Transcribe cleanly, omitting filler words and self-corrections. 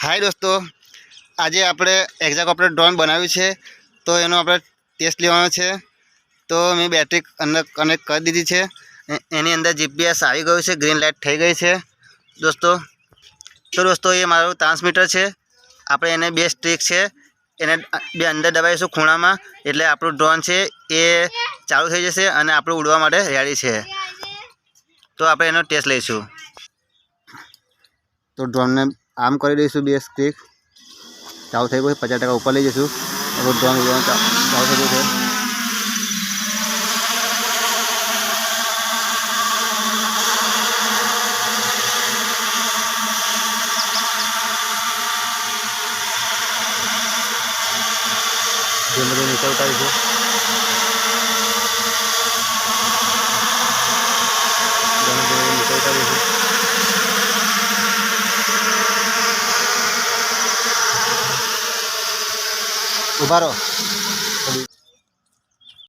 हाय दोस्तों, आज આપણે એક્ઝાકોપ્ટર ડ્રોન બનાવ્યું છે તો એનો આપણે ટેસ્ટ લેવાનો છે। તો મેં બેટરી અંદર કનેક્ટ કરી દીધી છે। એની અંદર જીપીએસ આવી ગયું છે, ગ્રીન લાઇટ થઈ ગઈ છે દોસ્તો। તો દોસ્તો એ મારું ટ્રાન્સમીટર છે। આપણે એને બે સ્ટિક છે એને બે અંદર દબાવીશું ખૂણામાં, એટલે આપણું ડ્રોન છે એ ચાલુ થઈ જશે અને આપણું ઉડવા માટે રેડી છે। તો આપણે એનો ટેસ્ટ લઈશું। તો ડ્રોનને આમ કરી દઈશું, બે સ્ટિક ચાલુ થઈ ગયું, 50% ઉપર લઈ જઈશું। હવે ડ્રોન ઉડવાનું ચાલુ થઈ ગયું છે। ધીમે ધીમે નીચે ઉતારીશું। ધીમે ધીમે નીચે ઉતારીશું। ઉભા રહો।